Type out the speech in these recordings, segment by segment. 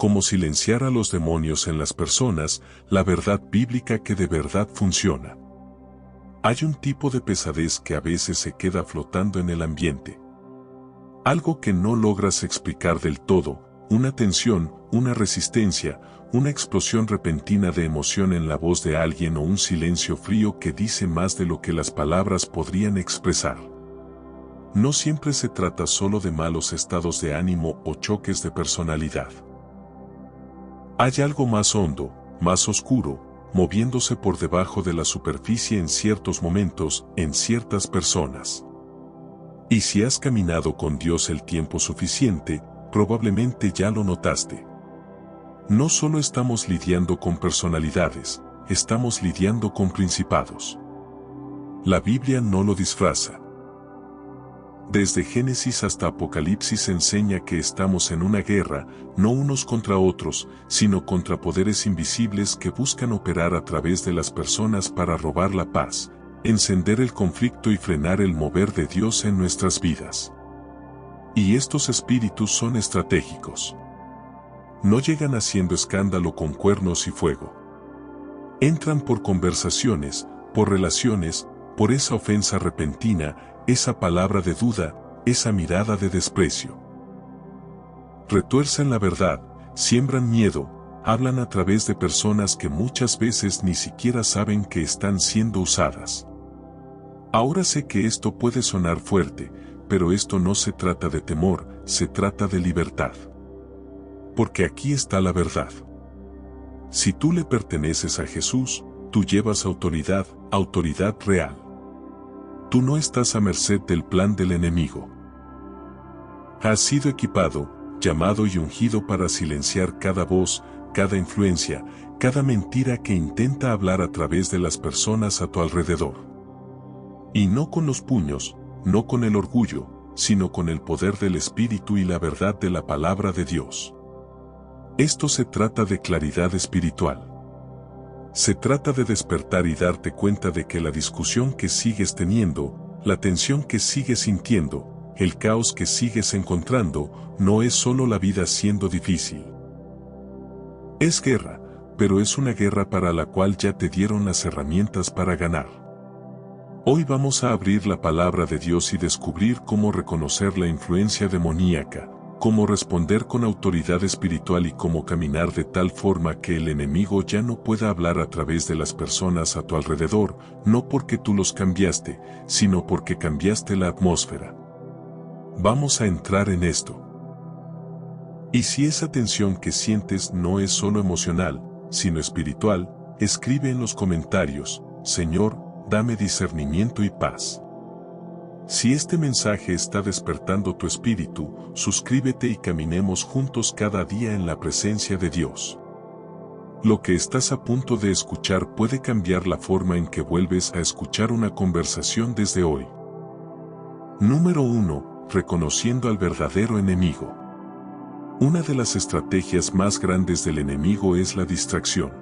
cómo silenciar a los demonios en las personas, la verdad bíblica que de verdad funciona. Hay un tipo de pesadez que a veces se queda flotando en el ambiente. Algo que no logras explicar del todo, una tensión, una resistencia, una explosión repentina de emoción en la voz de alguien o un silencio frío que dice más de lo que las palabras podrían expresar. No siempre se trata solo de malos estados de ánimo o choques de personalidad. Hay algo más hondo, más oscuro, moviéndose por debajo de la superficie en ciertos momentos, en ciertas personas. Y si has caminado con Dios el tiempo suficiente, probablemente ya lo notaste. No solo estamos lidiando con personalidades, estamos lidiando con principados. La Biblia no lo disfraza. Desde Génesis hasta Apocalipsis enseña que estamos en una guerra, no unos contra otros, sino contra poderes invisibles que buscan operar a través de las personas para robar la paz, encender el conflicto y frenar el mover de Dios en nuestras vidas. Y estos espíritus son estratégicos. No llegan haciendo escándalo con cuernos y fuego. Entran por conversaciones, por relaciones, por esa ofensa repentina, esa palabra de duda, esa mirada de desprecio. Retuercen la verdad, siembran miedo, hablan a través de personas que muchas veces ni siquiera saben que están siendo usadas. Ahora sé que esto puede sonar fuerte, pero esto no se trata de temor, se trata de libertad. Porque aquí está la verdad. Si tú le perteneces a Jesús, tú llevas autoridad, autoridad real. Tú no estás a merced del plan del enemigo. Has sido equipado, llamado y ungido para silenciar cada voz, cada influencia, cada mentira que intenta hablar a través de las personas a tu alrededor. Y no con los puños, no con el orgullo, sino con el poder del Espíritu y la verdad de la palabra de Dios. Esto se trata de claridad espiritual. Se trata de despertar y darte cuenta de que la discusión que sigues teniendo, la tensión que sigues sintiendo, el caos que sigues encontrando, no es solo la vida siendo difícil. Es guerra, pero es una guerra para la cual ya te dieron las herramientas para ganar. Hoy vamos a abrir la palabra de Dios y descubrir cómo reconocer la influencia demoníaca, cómo responder con autoridad espiritual y cómo caminar de tal forma que el enemigo ya no pueda hablar a través de las personas a tu alrededor, no porque tú los cambiaste, sino porque cambiaste la atmósfera. Vamos a entrar en esto. Y si esa tensión que sientes no es solo emocional, sino espiritual, escribe en los comentarios, Señor, dame discernimiento y paz. Si este mensaje está despertando tu espíritu, suscríbete y caminemos juntos cada día en la presencia de Dios. Lo que estás a punto de escuchar puede cambiar la forma en que vuelves a escuchar una conversación desde hoy. Número 1. Reconociendo al verdadero enemigo. Una de las estrategias más grandes del enemigo es la distracción.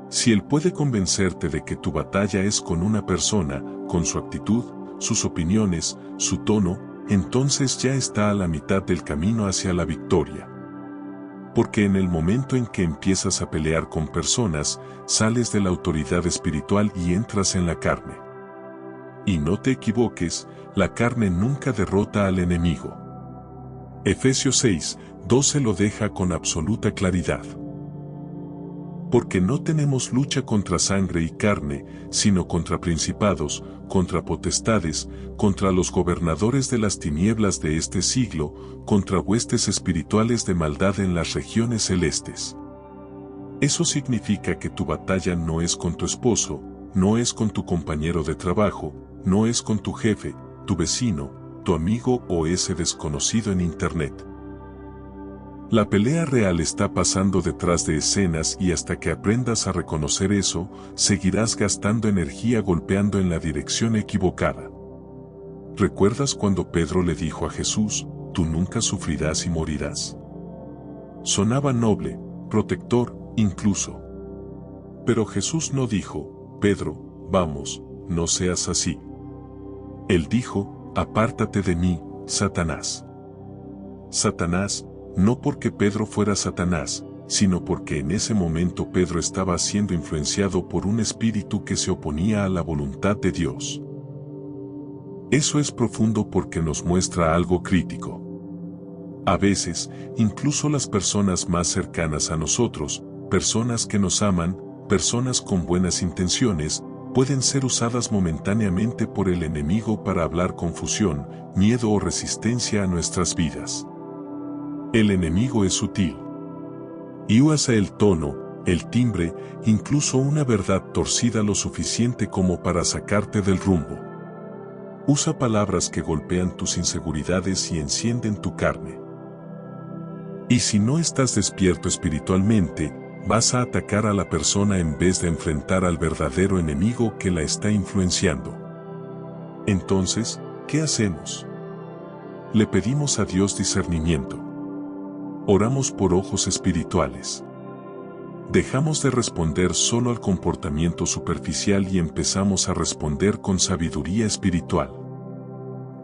Si él puede convencerte de que tu batalla es con una persona, con su actitud, sus opiniones, su tono, entonces ya está a la mitad del camino hacia la victoria. Porque en el momento en que empiezas a pelear con personas, sales de la autoridad espiritual y entras en la carne. Y no te equivoques, la carne nunca derrota al enemigo. Efesios 6:12 lo deja con absoluta claridad. Porque no tenemos lucha contra sangre y carne, sino contra principados, contra potestades, contra los gobernadores de las tinieblas de este siglo, contra huestes espirituales de maldad en las regiones celestes. Eso significa que tu batalla no es con tu esposo, no es con tu compañero de trabajo, no es con tu jefe, tu vecino, tu amigo o ese desconocido en internet. La pelea real está pasando detrás de escenas y hasta que aprendas a reconocer eso, seguirás gastando energía golpeando en la dirección equivocada. ¿Recuerdas cuando Pedro le dijo a Jesús, tú nunca sufrirás y morirás? Sonaba noble, protector, incluso. Pero Jesús no dijo, Pedro, vamos, no seas así. Él dijo, apártate de mí, Satanás. Satanás, no porque Pedro fuera Satanás, sino porque en ese momento Pedro estaba siendo influenciado por un espíritu que se oponía a la voluntad de Dios. Eso es profundo porque nos muestra algo crítico. A veces, incluso las personas más cercanas a nosotros, personas que nos aman, personas con buenas intenciones, pueden ser usadas momentáneamente por el enemigo para hablar confusión, miedo o resistencia a nuestras vidas. El enemigo es sutil. Y usa el tono, el timbre, incluso una verdad torcida lo suficiente como para sacarte del rumbo. Usa palabras que golpean tus inseguridades y encienden tu carne. Y si no estás despierto espiritualmente, vas a atacar a la persona en vez de enfrentar al verdadero enemigo que la está influenciando. Entonces, ¿qué hacemos? Le pedimos a Dios discernimiento. Oramos por ojos espirituales. Dejamos de responder solo al comportamiento superficial y empezamos a responder con sabiduría espiritual.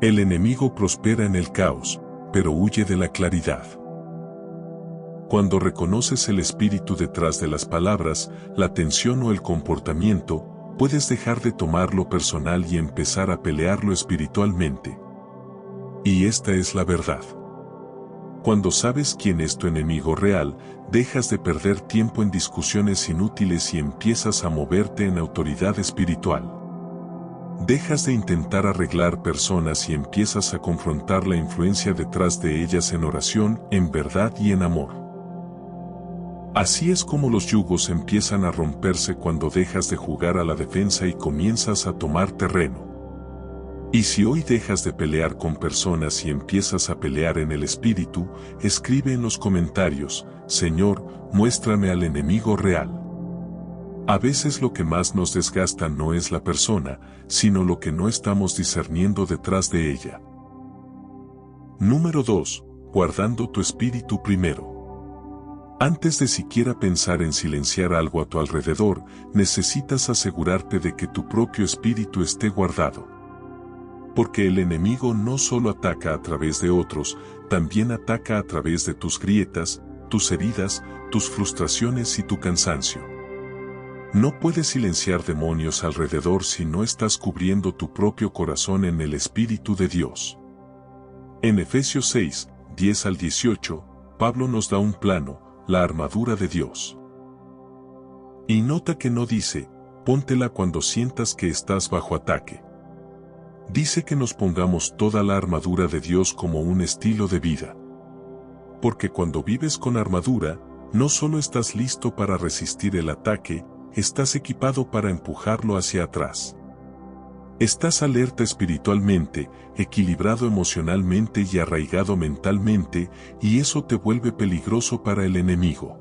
El enemigo prospera en el caos, pero huye de la claridad. Cuando reconoces el espíritu detrás de las palabras, la tensión o el comportamiento, puedes dejar de tomarlo personal y empezar a pelearlo espiritualmente. Y esta es la verdad. Cuando sabes quién es tu enemigo real, dejas de perder tiempo en discusiones inútiles y empiezas a moverte en autoridad espiritual. Dejas de intentar arreglar personas y empiezas a confrontar la influencia detrás de ellas en oración, en verdad y en amor. Así es como los yugos empiezan a romperse cuando dejas de jugar a la defensa y comienzas a tomar terreno. Y si hoy dejas de pelear con personas y empiezas a pelear en el espíritu, escribe en los comentarios: Señor, muéstrame al enemigo real. A veces lo que más nos desgasta no es la persona, sino lo que no estamos discerniendo detrás de ella. Número 2. Guardando tu espíritu primero. Antes de siquiera pensar en silenciar algo a tu alrededor, necesitas asegurarte de que tu propio espíritu esté guardado. Porque el enemigo no solo ataca a través de otros, también ataca a través de tus grietas, tus heridas, tus frustraciones y tu cansancio. No puedes silenciar demonios alrededor si no estás cubriendo tu propio corazón en el Espíritu de Dios. En Efesios 6, 10 al 18, Pablo nos da un plano, la armadura de Dios. Y nota que no dice, póntela cuando sientas que estás bajo ataque. Dice que nos pongamos toda la armadura de Dios como un estilo de vida. Porque cuando vives con armadura, no solo estás listo para resistir el ataque, estás equipado para empujarlo hacia atrás. Estás alerta espiritualmente, equilibrado emocionalmente y arraigado mentalmente, y eso te vuelve peligroso para el enemigo.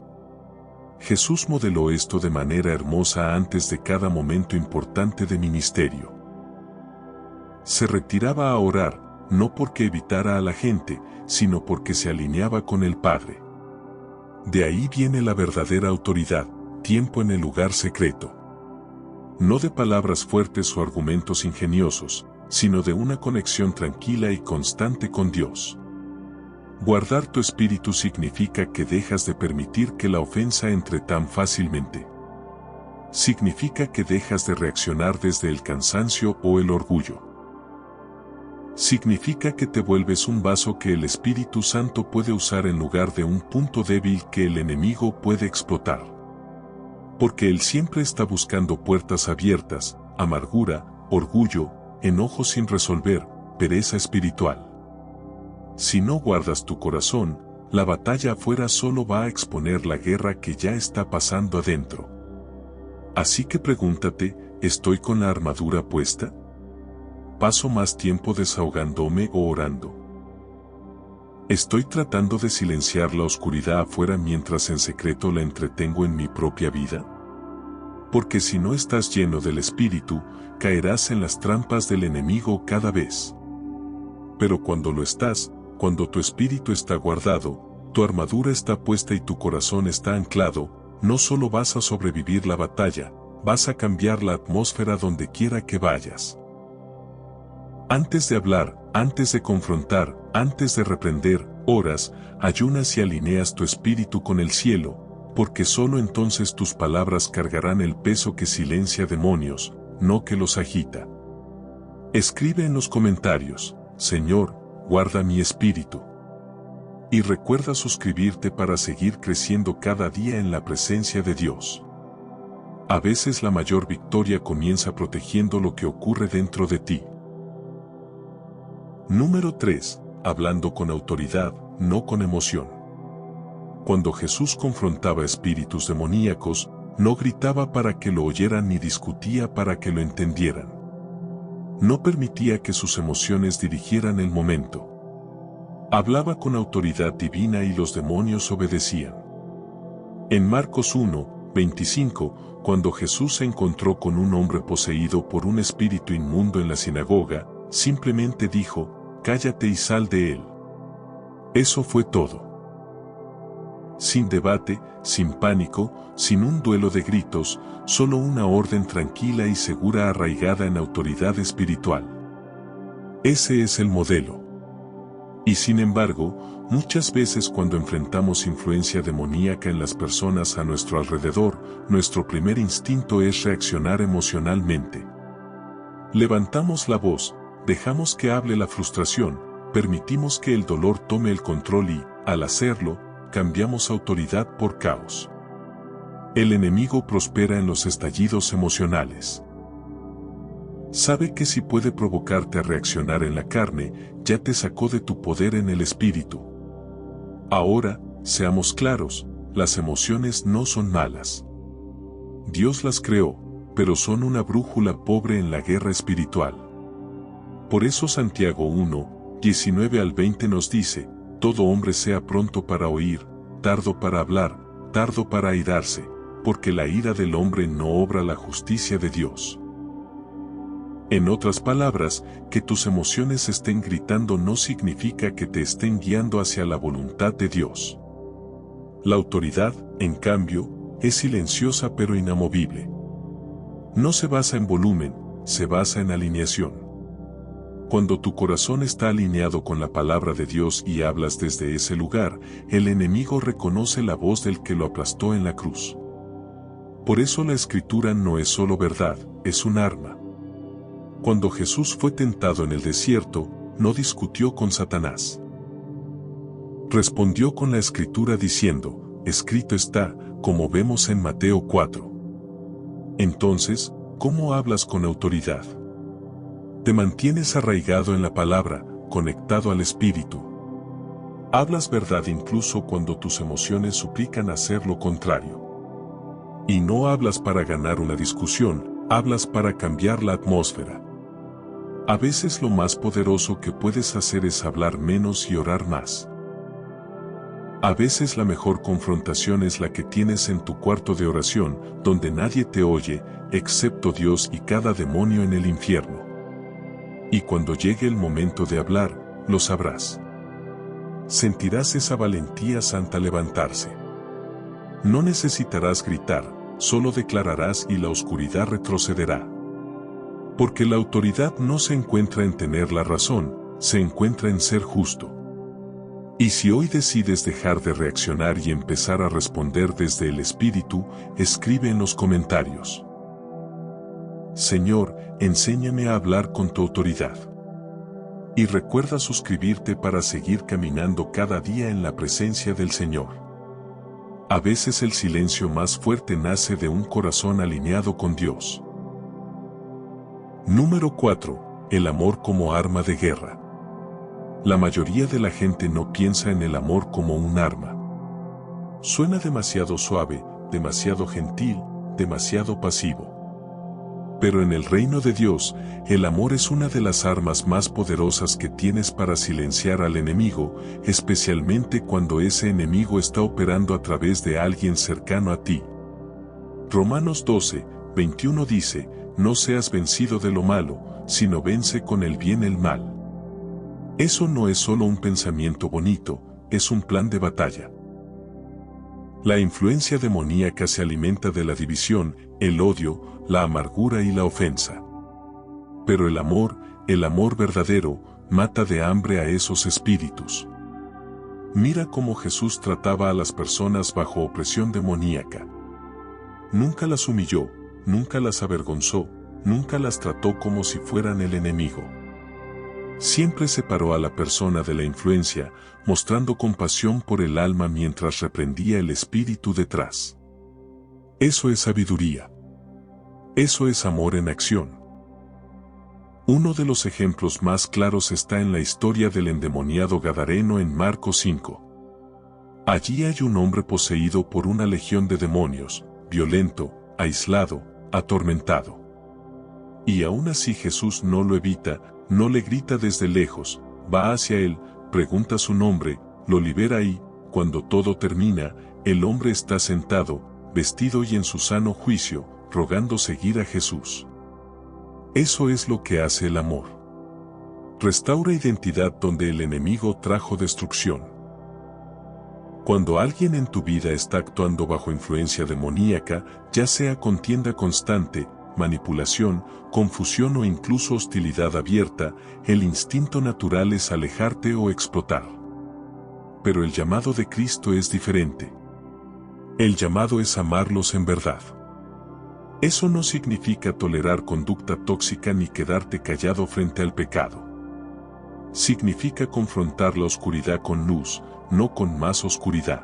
Jesús modeló esto de manera hermosa antes de cada momento importante de ministerio. Se retiraba a orar, no porque evitara a la gente, sino porque se alineaba con el Padre. De ahí viene la verdadera autoridad, tiempo en el lugar secreto. No de palabras fuertes o argumentos ingeniosos, sino de una conexión tranquila y constante con Dios. Guardar tu espíritu significa que dejas de permitir que la ofensa entre tan fácilmente. Significa que dejas de reaccionar desde el cansancio o el orgullo. Significa que te vuelves un vaso que el Espíritu Santo puede usar en lugar de un punto débil que el enemigo puede explotar. Porque Él siempre está buscando puertas abiertas, amargura, orgullo, enojo sin resolver, pereza espiritual. Si no guardas tu corazón, la batalla afuera solo va a exponer la guerra que ya está pasando adentro. Así que pregúntate, ¿estoy con la armadura puesta? ¿Paso más tiempo desahogándome o orando? ¿Estoy tratando de silenciar la oscuridad afuera mientras en secreto la entretengo en mi propia vida? Porque si no estás lleno del Espíritu, caerás en las trampas del enemigo cada vez. Pero cuando lo estás, cuando tu espíritu está guardado, tu armadura está puesta y tu corazón está anclado, no solo vas a sobrevivir la batalla, vas a cambiar la atmósfera donde quiera que vayas. Antes de hablar, antes de confrontar, antes de reprender, Oras, ayunas y alineas tu espíritu con el cielo, porque solo entonces tus palabras cargarán el peso que silencia demonios, no que los agita. Escribe en los comentarios: Señor, guarda mi espíritu. Y recuerda suscribirte para seguir creciendo cada día en la presencia de Dios. A veces la mayor victoria comienza protegiendo lo que ocurre dentro de ti. Número 3. Hablando con autoridad, no con emoción. Cuando Jesús confrontaba espíritus demoníacos, no gritaba para que lo oyeran ni discutía para que lo entendieran. No permitía que sus emociones dirigieran el momento. Hablaba con autoridad divina y los demonios obedecían. En Marcos 1:25, cuando Jesús se encontró con un hombre poseído por un espíritu inmundo en la sinagoga, simplemente dijo: cállate y sal de él. Eso fue todo. Sin debate, sin pánico, sin un duelo de gritos, solo una orden tranquila y segura arraigada en autoridad espiritual. Ese es el modelo. Y sin embargo, muchas veces cuando enfrentamos influencia demoníaca en las personas a nuestro alrededor, nuestro primer instinto es reaccionar emocionalmente. Levantamos la voz, dejamos que hable la frustración, permitimos que el dolor tome el control y, al hacerlo, cambiamos autoridad por caos. El enemigo prospera en los estallidos emocionales. Sabe que si puede provocarte a reaccionar en la carne, ya te sacó de tu poder en el espíritu. Ahora, seamos claros, las emociones no son malas. Dios las creó, pero son una brújula pobre en la guerra espiritual. Por eso Santiago 1:19 al 20 nos dice: todo hombre sea pronto para oír, tardo para hablar, tardo para airarse, porque la ira del hombre no obra la justicia de Dios. En otras palabras, que tus emociones estén gritando no significa que te estén guiando hacia la voluntad de Dios. La autoridad, en cambio, es silenciosa pero inamovible. No se basa en volumen, se basa en alineación. Cuando tu corazón está alineado con la palabra de Dios y hablas desde ese lugar, el enemigo reconoce la voz del que lo aplastó en la cruz. Por eso la Escritura no es solo verdad, es un arma. Cuando Jesús fue tentado en el desierto, no discutió con Satanás. Respondió con la Escritura diciendo: escrito está, como vemos en Mateo 4. Entonces, ¿cómo hablas con autoridad? Te mantienes arraigado en la palabra, conectado al Espíritu. Hablas verdad incluso cuando tus emociones suplican hacer lo contrario. Y no hablas para ganar una discusión, hablas para cambiar la atmósfera. A veces lo más poderoso que puedes hacer es hablar menos y orar más. A veces la mejor confrontación es la que tienes en tu cuarto de oración, donde nadie te oye, excepto Dios y cada demonio en el infierno. Y cuando llegue el momento de hablar, lo sabrás. Sentirás esa valentía santa levantarse. No necesitarás gritar, solo declararás y la oscuridad retrocederá. Porque la autoridad no se encuentra en tener la razón, se encuentra en ser justo. Y si hoy decides dejar de reaccionar y empezar a responder desde el Espíritu, escribe en los comentarios: Señor, enséñame a hablar con tu autoridad. Y recuerda suscribirte para seguir caminando cada día en la presencia del Señor. A veces el silencio más fuerte nace de un corazón alineado con Dios. Número 4. El amor como arma de guerra. La mayoría de la gente no piensa en el amor como un arma. Suena demasiado suave, demasiado gentil, demasiado pasivo. Pero en el reino de Dios, el amor es una de las armas más poderosas que tienes para silenciar al enemigo, especialmente cuando ese enemigo está operando a través de alguien cercano a ti. Romanos 12:21 dice: no seas vencido de lo malo, sino vence con el bien el mal. Eso no es solo un pensamiento bonito, es un plan de batalla. La influencia demoníaca se alimenta de la división, el odio, la amargura y la ofensa. Pero el amor verdadero, mata de hambre a esos espíritus. Mira cómo Jesús trataba a las personas bajo opresión demoníaca. Nunca las humilló, nunca las avergonzó, nunca las trató como si fueran el enemigo. Siempre separó a la persona de la influencia, mostrando compasión por el alma mientras reprendía el espíritu detrás. Eso es sabiduría. Eso es amor en acción. Uno de los ejemplos más claros está en la historia del endemoniado Gadareno en Marcos 5. Allí hay un hombre poseído por una legión de demonios, violento, aislado, atormentado. Y aún así Jesús no lo evita, no le grita desde lejos, va hacia él, pregunta su nombre, lo libera y, cuando todo termina, el hombre está sentado, vestido y en su sano juicio, rogando seguir a Jesús. Eso es lo que hace el amor. Restaura identidad donde el enemigo trajo destrucción. Cuando alguien en tu vida está actuando bajo influencia demoníaca, ya sea contienda constante, manipulación, confusión o incluso hostilidad abierta, el instinto natural es alejarte o explotar. Pero el llamado de Cristo es diferente. El llamado es amarlos en verdad. Eso no significa tolerar conducta tóxica ni quedarte callado frente al pecado. Significa confrontar la oscuridad con luz, no con más oscuridad.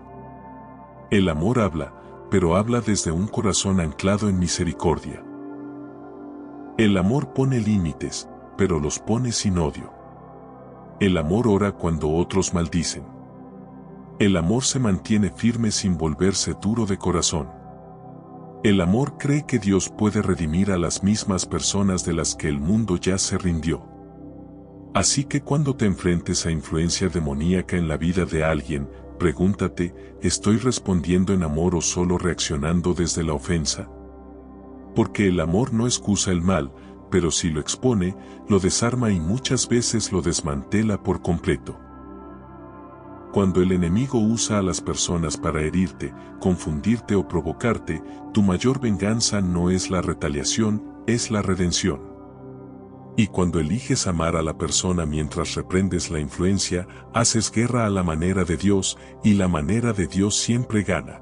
El amor habla, pero habla desde un corazón anclado en misericordia. El amor pone límites, pero los pone sin odio. El amor ora cuando otros maldicen. El amor se mantiene firme sin volverse duro de corazón. El amor cree que Dios puede redimir a las mismas personas de las que el mundo ya se rindió. Así que cuando te enfrentes a influencia demoníaca en la vida de alguien, pregúntate, ¿estoy respondiendo en amor o solo reaccionando desde la ofensa? Porque el amor no excusa el mal, pero si lo expone, lo desarma y muchas veces lo desmantela por completo. Cuando el enemigo usa a las personas para herirte, confundirte o provocarte, tu mayor venganza no es la retaliación, es la redención. Y cuando eliges amar a la persona mientras reprendes la influencia, haces guerra a la manera de Dios, y la manera de Dios siempre gana.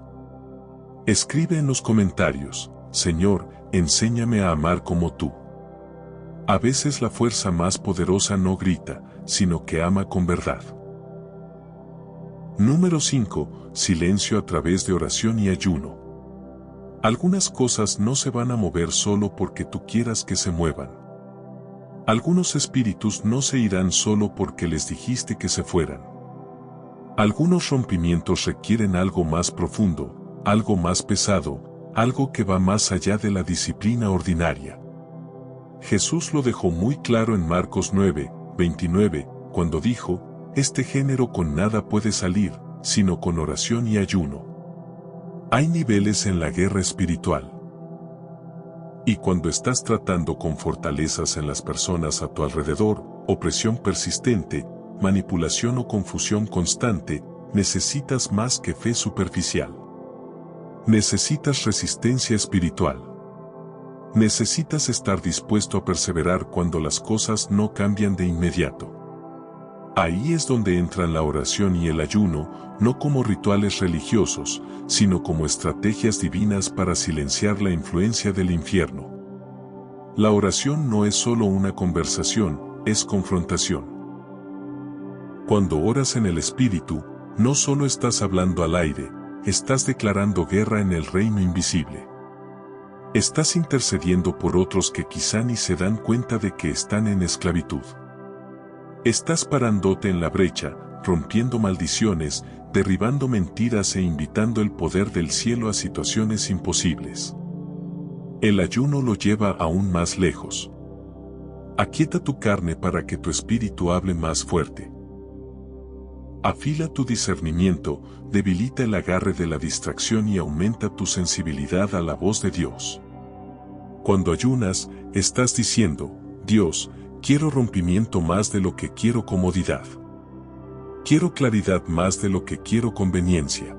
Escribe en los comentarios, Señor, enséñame a amar como tú. A veces la fuerza más poderosa no grita, sino que ama con verdad. Número 5. Silencio a través de oración y ayuno. Algunas cosas no se van a mover solo porque tú quieras que se muevan. Algunos espíritus no se irán solo porque les dijiste que se fueran. Algunos rompimientos requieren algo más profundo, algo más pesado, algo que va más allá de la disciplina ordinaria. Jesús lo dejó muy claro en Marcos 9:29, cuando dijo, este género con nada puede salir, sino con oración y ayuno. Hay niveles en la guerra espiritual. Y cuando estás tratando con fortalezas en las personas a tu alrededor, opresión persistente, manipulación o confusión constante, necesitas más que fe superficial. Necesitas resistencia espiritual. Necesitas estar dispuesto a perseverar cuando las cosas no cambian de inmediato. Ahí es donde entran la oración y el ayuno, no como rituales religiosos, sino como estrategias divinas para silenciar la influencia del infierno. La oración no es solo una conversación, es confrontación. Cuando oras en el Espíritu, no solo estás hablando al aire, estás declarando guerra en el reino invisible. Estás intercediendo por otros que quizá ni se dan cuenta de que están en esclavitud. Estás parándote en la brecha, rompiendo maldiciones, derribando mentiras e invitando el poder del cielo a situaciones imposibles. El ayuno lo lleva aún más lejos. Aquieta tu carne para que tu espíritu hable más fuerte. Afila tu discernimiento, debilita el agarre de la distracción y aumenta tu sensibilidad a la voz de Dios. Cuando ayunas, estás diciendo, Dios, quiero rompimiento más de lo que quiero comodidad. Quiero claridad más de lo que quiero conveniencia.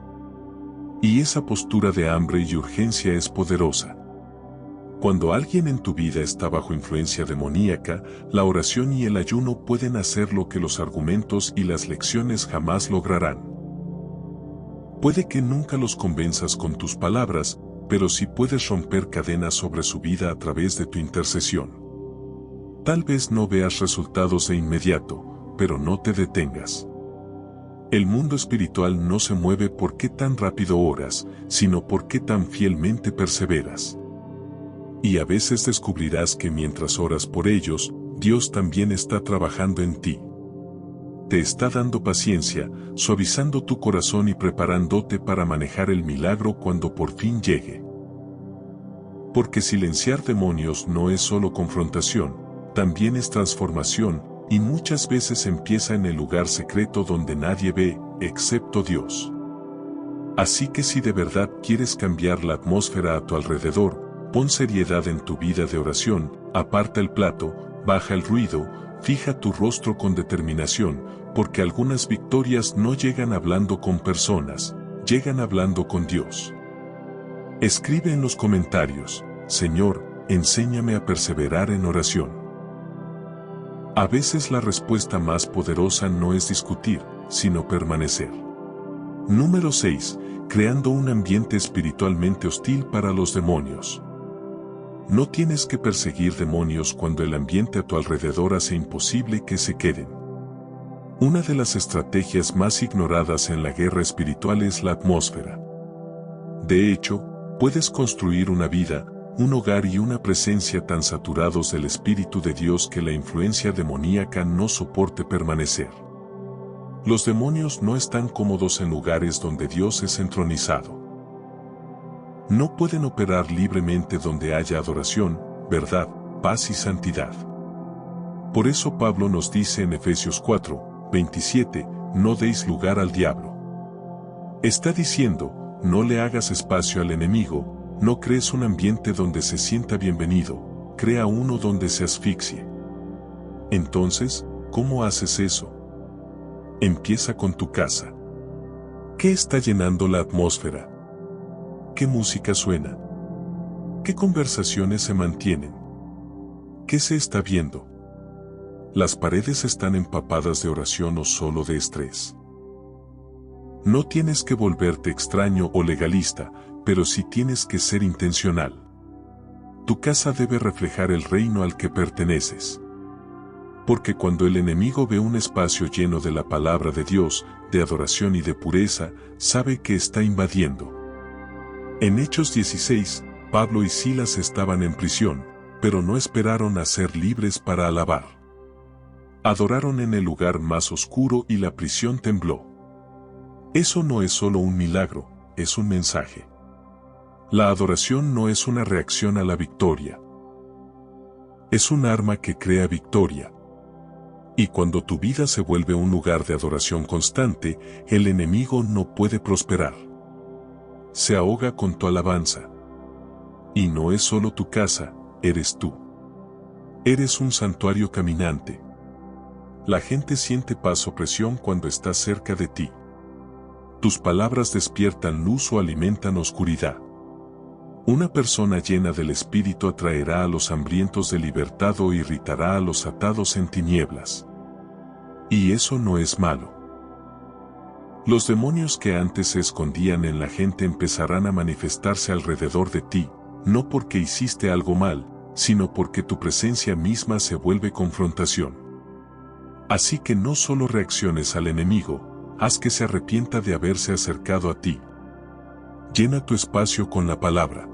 Y esa postura de hambre y urgencia es poderosa. Cuando alguien en tu vida está bajo influencia demoníaca, la oración y el ayuno pueden hacer lo que los argumentos y las lecciones jamás lograrán. Puede que nunca los convenzas con tus palabras, pero sí puedes romper cadenas sobre su vida a través de tu intercesión. Tal vez no veas resultados de inmediato, pero no te detengas. El mundo espiritual no se mueve por qué tan rápido oras, sino por qué tan fielmente perseveras. Y a veces descubrirás que mientras oras por ellos, Dios también está trabajando en ti. Te está dando paciencia, suavizando tu corazón y preparándote para manejar el milagro cuando por fin llegue. Porque silenciar demonios no es solo confrontación, también es transformación, y muchas veces empieza en el lugar secreto donde nadie ve, excepto Dios. Así que si de verdad quieres cambiar la atmósfera a tu alrededor, pon seriedad en tu vida de oración, aparta el plato, baja el ruido, fija tu rostro con determinación, porque algunas victorias no llegan hablando con personas, llegan hablando con Dios. Escribe en los comentarios: Señor, enséñame a perseverar en oración. A veces la respuesta más poderosa no es discutir, sino permanecer. Número 6. Creando un ambiente espiritualmente hostil para los demonios. No tienes que perseguir demonios cuando el ambiente a tu alrededor hace imposible que se queden. Una de las estrategias más ignoradas en la guerra espiritual es la atmósfera. De hecho, puedes construir una vida, un hogar y una presencia tan saturados del Espíritu de Dios que la influencia demoníaca no soporte permanecer. Los demonios no están cómodos en lugares donde Dios es entronizado. No pueden operar libremente donde haya adoración, verdad, paz y santidad. Por eso Pablo nos dice en Efesios 4:27, no deis lugar al diablo. Está diciendo, no le hagas espacio al enemigo, no crees un ambiente donde se sienta bienvenido, crea uno donde se asfixie. Entonces, ¿cómo haces eso? Empieza con tu casa. ¿Qué está llenando la atmósfera? ¿Qué música suena? ¿Qué conversaciones se mantienen? ¿Qué se está viendo? ¿Las paredes están empapadas de oración o solo de estrés? No tienes que volverte extraño o legalista, pero sí tienes que ser intencional. Tu casa debe reflejar el reino al que perteneces. Porque cuando el enemigo ve un espacio lleno de la palabra de Dios, de adoración y de pureza, sabe que está invadiendo. En Hechos 16, Pablo y Silas estaban en prisión, pero no esperaron a ser libres para alabar. Adoraron en el lugar más oscuro y la prisión tembló. Eso no es solo un milagro, es un mensaje. La adoración no es una reacción a la victoria. Es un arma que crea victoria. Y cuando tu vida se vuelve un lugar de adoración constante, el enemigo no puede prosperar. Se ahoga con tu alabanza. Y no es solo tu casa, eres tú. Eres un santuario caminante. La gente siente paz o presión cuando estás cerca de ti. Tus palabras despiertan luz o alimentan oscuridad. Una persona llena del Espíritu atraerá a los hambrientos de libertad o irritará a los atados en tinieblas. Y eso no es malo. Los demonios que antes se escondían en la gente empezarán a manifestarse alrededor de ti, no porque hiciste algo mal, sino porque tu presencia misma se vuelve confrontación. Así que no solo reacciones al enemigo, haz que se arrepienta de haberse acercado a ti. Llena tu espacio con la palabra.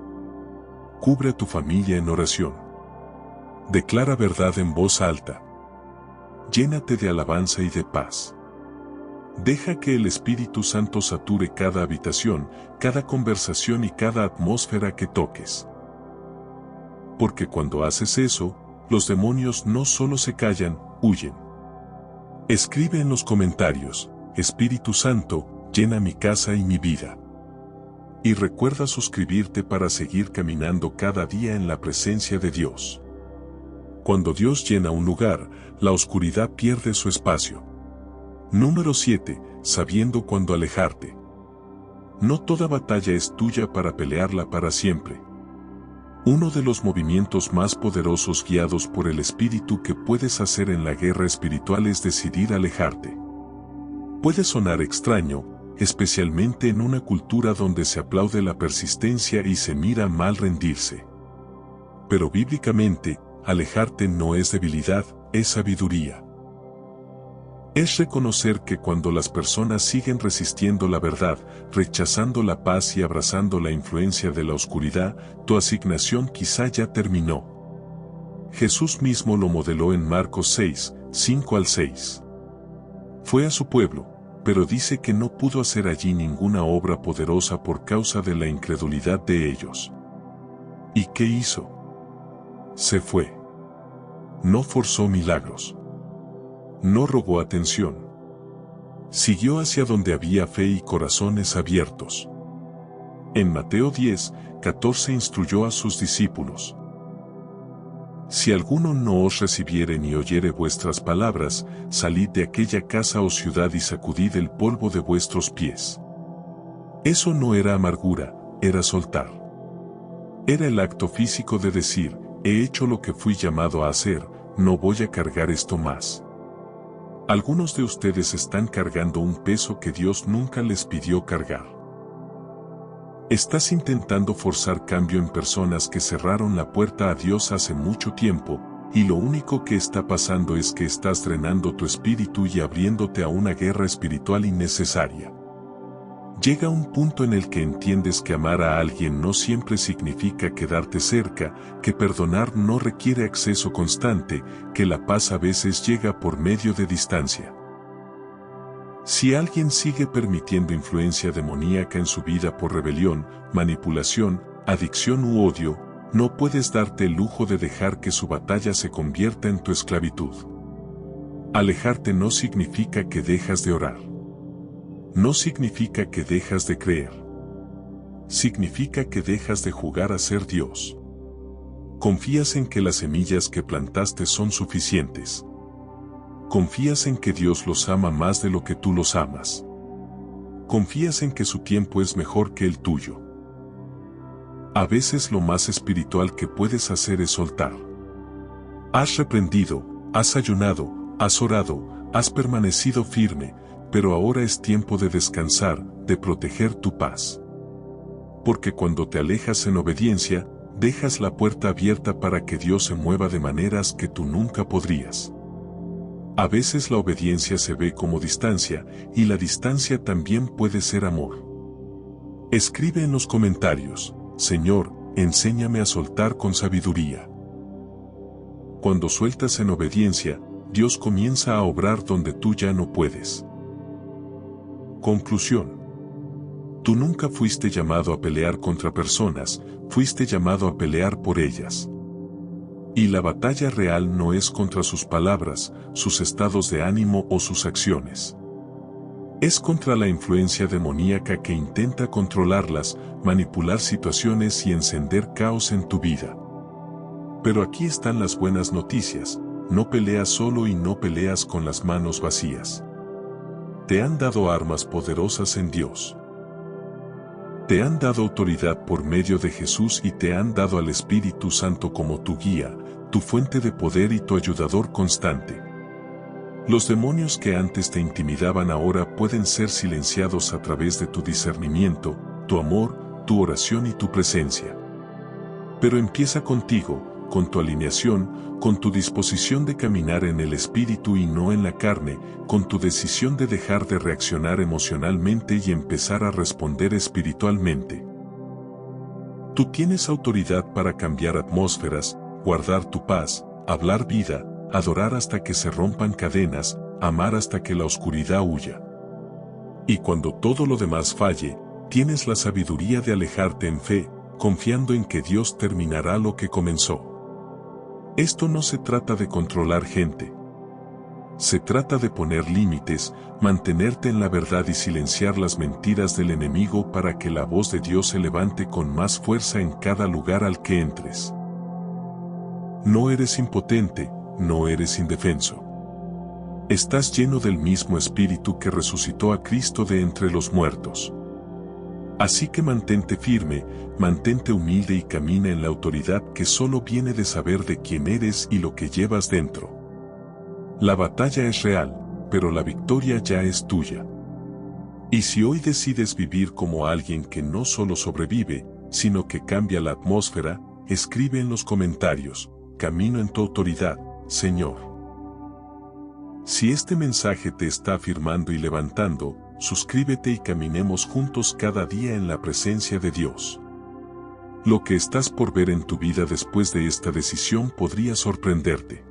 Cubre a tu familia en oración. Declara verdad en voz alta. Llénate de alabanza y de paz. Deja que el Espíritu Santo sature cada habitación, cada conversación y cada atmósfera que toques. Porque cuando haces eso, los demonios no solo se callan, huyen. Escribe en los comentarios: Espíritu Santo, llena mi casa y mi vida. Y recuerda suscribirte para seguir caminando cada día en la presencia de Dios. Cuando Dios llena un lugar, la oscuridad pierde su espacio. Número 7. Sabiendo cuándo alejarte. No toda batalla es tuya para pelearla para siempre. Uno de los movimientos más poderosos guiados por el Espíritu que puedes hacer en la guerra espiritual es decidir alejarte. Puede sonar extraño, especialmente en una cultura donde se aplaude la persistencia y se mira mal rendirse. Pero bíblicamente, alejarte no es debilidad, es sabiduría. Es reconocer que cuando las personas siguen resistiendo la verdad, rechazando la paz y abrazando la influencia de la oscuridad, tu asignación quizá ya terminó. Jesús mismo lo modeló en Marcos 6, 5 al 6. Fue a su pueblo, pero dice que no pudo hacer allí ninguna obra poderosa por causa de la incredulidad de ellos. ¿Y qué hizo? Se fue. No forzó milagros. No rogó atención. Siguió hacia donde había fe y corazones abiertos. En Mateo 10, 14 instruyó a sus discípulos: Si alguno no os recibiere ni oyere vuestras palabras, salid de aquella casa o ciudad y sacudid el polvo de vuestros pies. Eso no era amargura, era soltar. Era el acto físico de decir: he hecho lo que fui llamado a hacer, no voy a cargar esto más. Algunos de ustedes están cargando un peso que Dios nunca les pidió cargar. Estás intentando forzar cambio en personas que cerraron la puerta a Dios hace mucho tiempo, y lo único que está pasando es que estás drenando tu espíritu y abriéndote a una guerra espiritual innecesaria. Llega un punto en el que entiendes que amar a alguien no siempre significa quedarte cerca, que perdonar no requiere acceso constante, que la paz a veces llega por medio de distancia. Si alguien sigue permitiendo influencia demoníaca en su vida por rebelión, manipulación, adicción u odio, no puedes darte el lujo de dejar que su batalla se convierta en tu esclavitud. Alejarte no significa que dejas de orar. No significa que dejas de creer. Significa que dejas de jugar a ser Dios. Confías en que las semillas que plantaste son suficientes. Confías en que Dios los ama más de lo que tú los amas. Confías en que su tiempo es mejor que el tuyo. A veces lo más espiritual que puedes hacer es soltar. Has reprendido, has ayunado, has orado, has permanecido firme, pero ahora es tiempo de descansar, de proteger tu paz. Porque cuando te alejas en obediencia, dejas la puerta abierta para que Dios se mueva de maneras que tú nunca podrías. A veces la obediencia se ve como distancia, y la distancia también puede ser amor. Escribe en los comentarios: Señor, enséñame a soltar con sabiduría. Cuando sueltas en obediencia, Dios comienza a obrar donde tú ya no puedes. Conclusión. Tú nunca fuiste llamado a pelear contra personas, fuiste llamado a pelear por ellas. Y la batalla real no es contra sus palabras, sus estados de ánimo o sus acciones. Es contra la influencia demoníaca que intenta controlarlas, manipular situaciones y encender caos en tu vida. Pero aquí están las buenas noticias: no peleas solo y no peleas con las manos vacías. Te han dado armas poderosas en Dios. Te han dado autoridad por medio de Jesús y te han dado al Espíritu Santo como tu guía, tu fuente de poder y tu ayudador constante. Los demonios que antes te intimidaban ahora pueden ser silenciados a través de tu discernimiento, tu amor, tu oración y tu presencia. Pero empieza contigo, con tu alineación, con tu disposición de caminar en el Espíritu y no en la carne, con tu decisión de dejar de reaccionar emocionalmente y empezar a responder espiritualmente. Tú tienes autoridad para cambiar atmósferas, guardar tu paz, hablar vida, adorar hasta que se rompan cadenas, amar hasta que la oscuridad huya. Y cuando todo lo demás falle, tienes la sabiduría de alejarte en fe, confiando en que Dios terminará lo que comenzó. Esto no se trata de controlar gente. Se trata de poner límites, mantenerte en la verdad y silenciar las mentiras del enemigo para que la voz de Dios se levante con más fuerza en cada lugar al que entres. No eres impotente, no eres indefenso. Estás lleno del mismo Espíritu que resucitó a Cristo de entre los muertos. Así que mantente firme, mantente humilde y camina en la autoridad que solo viene de saber de quién eres y lo que llevas dentro. La batalla es real, pero la victoria ya es tuya. Y si hoy decides vivir como alguien que no solo sobrevive, sino que cambia la atmósfera, escribe en los comentarios: camino en tu autoridad, Señor. Si este mensaje te está afirmando y levantando, suscríbete y caminemos juntos cada día en la presencia de Dios. Lo que estás por ver en tu vida después de esta decisión podría sorprenderte.